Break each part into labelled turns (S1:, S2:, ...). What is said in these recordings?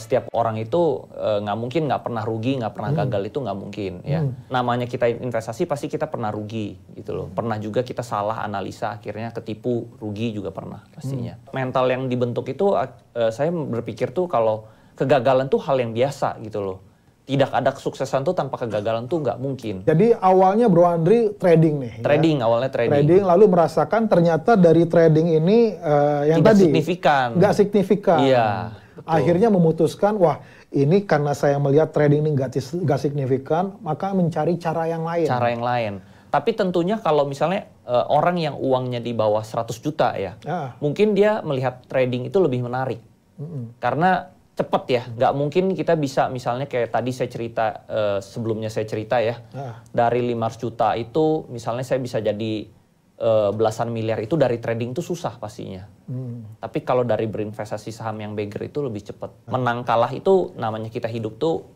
S1: setiap orang itu nggak mungkin nggak pernah rugi, nggak pernah gagal, itu nggak mungkin ya. Namanya kita investasi pasti kita pernah rugi gitu loh. Pernah juga kita salah analisa, akhirnya ketipu, rugi juga pernah pastinya. Mental yang dibentuk itu saya berpikir tuh kalau kegagalan tuh hal yang biasa gitu loh. Tidak ada kesuksesan tuh tanpa kegagalan tuh nggak mungkin.
S2: Jadi awalnya Bro Andri trading nih.
S1: Trading,
S2: ya?
S1: awalnya trading.
S2: Trading, lalu merasakan ternyata dari trading ini yang
S1: tidak
S2: tadi
S1: signifikan.
S2: Nggak signifikan.
S1: Iya. Betul.
S2: Akhirnya memutuskan, wah ini karena saya melihat trading ini nggak signifikan, maka mencari cara yang lain.
S1: Cara yang lain. Tapi tentunya kalau misalnya orang yang uangnya di bawah 100 juta ya, mungkin dia melihat trading itu lebih menarik. Karena cepet ya, nggak mungkin kita bisa misalnya kayak tadi saya cerita, sebelumnya saya cerita ya, dari 500 juta itu misalnya saya bisa jadi belasan miliar, itu dari trading itu susah pastinya. Tapi kalau dari berinvestasi saham yang beggar itu lebih cepat. Menang kalah itu namanya kita hidup tuh,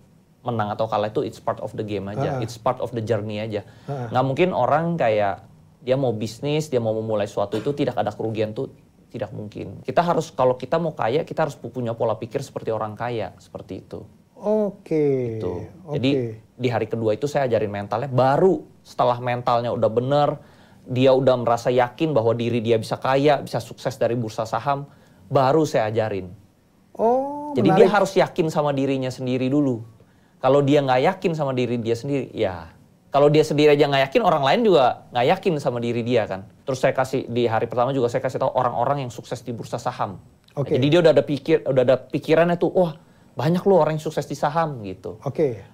S1: menang atau kalah itu it's part of the game aja, it's part of the journey aja. Nggak mungkin orang kayak dia mau bisnis, dia mau memulai sesuatu itu tidak ada kerugian tuh. Tidak mungkin. Kita harus, kalau kita mau kaya, kita harus punya pola pikir seperti orang kaya, seperti itu.
S2: Oke.
S1: Gitu. Jadi di hari kedua itu saya ajarin mentalnya, baru setelah mentalnya udah bener, dia udah merasa yakin bahwa diri dia bisa kaya, bisa sukses dari bursa saham, baru saya ajarin. Jadi menarik. Dia harus yakin sama dirinya sendiri dulu. Kalau dia nggak yakin sama diri dia sendiri, ya kalau dia sendiri aja nggak yakin, orang lain juga nggak yakin sama diri dia kan. Terus saya kasih, di hari pertama juga saya kasih tahu orang-orang yang sukses di bursa saham. Jadi dia udah ada pikirannya tuh, wah banyak loh orang yang sukses di saham gitu.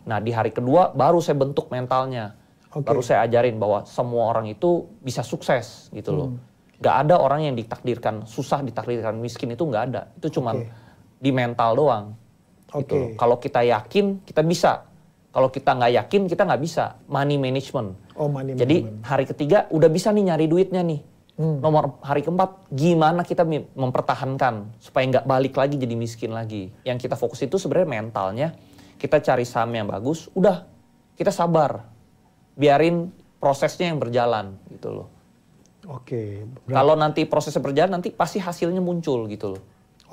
S1: Nah di hari kedua baru saya bentuk mentalnya. Baru saya ajarin bahwa semua orang itu bisa sukses gitu loh. Gak ada orang yang ditakdirkan susah, ditakdirkan miskin, itu nggak ada. Itu cuma di mental doang. Gitu. Kalau kita yakin, kita bisa. Kalau kita nggak yakin, kita nggak bisa. Money management. Jadi hari ketiga udah bisa nih nyari duitnya nih. Nomor hari keempat, gimana kita mempertahankan supaya nggak balik lagi jadi miskin lagi. Yang kita fokus itu sebenarnya mentalnya. Kita cari saham yang bagus, udah kita sabar. Biarin prosesnya yang berjalan gitu loh. Kalau nanti prosesnya berjalan, nanti pasti hasilnya muncul gitu loh.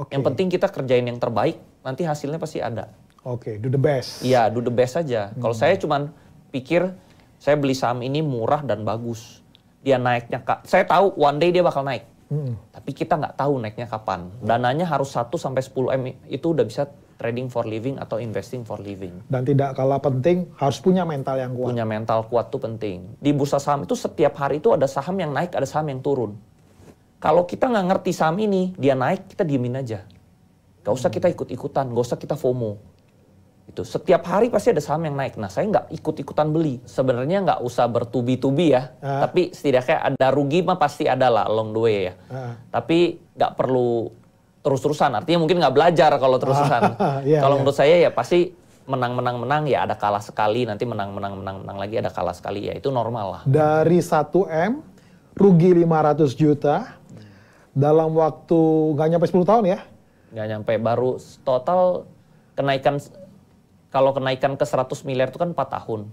S1: Yang penting kita kerjain yang terbaik, nanti hasilnya pasti ada.
S2: Do the best.
S1: Iya, do the best aja. Kalau saya cuman pikir, saya beli saham ini murah dan bagus. Dia naiknya, saya tahu one day dia bakal naik. Tapi kita nggak tahu naiknya kapan. Dananya harus 1-10 M, itu udah bisa trading for living atau investing for living.
S2: Dan tidak kalah penting, harus punya mental yang kuat.
S1: Punya mental kuat tuh penting. Di bursa saham itu setiap hari itu ada saham yang naik, ada saham yang turun. Kalau kita nggak ngerti saham ini, dia naik, kita diemin aja. Gak usah kita ikut-ikutan, gak usah kita FOMO. Itu setiap hari pasti ada saham yang naik. Nah, saya nggak ikut-ikutan beli. Sebenarnya nggak usah bertubi-tubi ya. Tapi setidaknya ada rugi mah pasti ada lah along the way ya. Tapi nggak perlu terus-terusan. Artinya mungkin nggak belajar kalau terus-terusan. Kalau menurut saya ya pasti menang ya ada kalah sekali. Nanti menang lagi ada kalah sekali. Ya itu normal lah.
S2: Dari 1 M, rugi 500 juta. Dalam waktu nggak nyampe 10 tahun ya?
S1: Nggak nyampe, baru total kenaikan. Kalau kenaikan ke 100 miliar itu kan 4 tahun.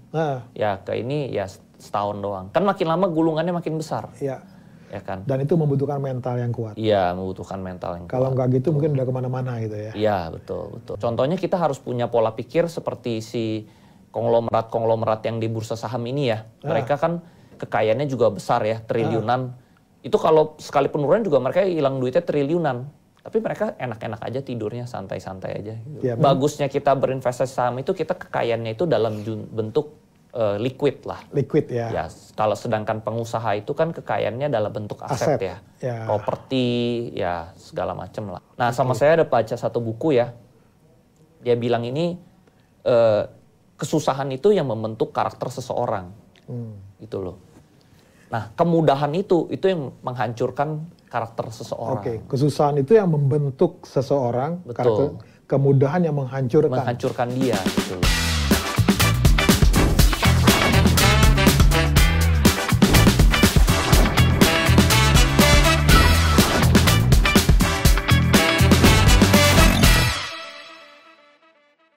S1: Ya ke ini ya setahun doang. Kan makin lama gulungannya makin besar. Ya kan?
S2: Dan itu membutuhkan mental yang kuat.
S1: Iya, membutuhkan mental yang kuat.
S2: Kalau nggak gitu mungkin udah kemana-mana gitu ya.
S1: Iya, betul. Contohnya kita harus punya pola pikir seperti si konglomerat yang di bursa saham ini ya. Mereka kan kekayaannya juga besar ya, triliunan. Itu kalau sekali penurunan juga mereka hilang duitnya triliunan. Tapi mereka enak-enak aja tidurnya, santai-santai aja. Gitu. Bagusnya kita berinvestasi saham itu, kita kekayaannya itu dalam bentuk liquid lah.
S2: Liquid ya.
S1: Ya, kalau sedangkan pengusaha itu kan kekayaannya dalam bentuk aset ya. Properti, ya segala macam lah. Nah, sama saya ada baca satu buku ya. Dia bilang ini kesusahan itu yang membentuk karakter seseorang. Gitu loh. Nah, kemudahan itu yang menghancurkan karakter seseorang.
S2: Kesusahan itu yang membentuk seseorang.
S1: Betul.
S2: Kemudahan yang menghancurkan.
S1: Menghancurkan dia gitu loh.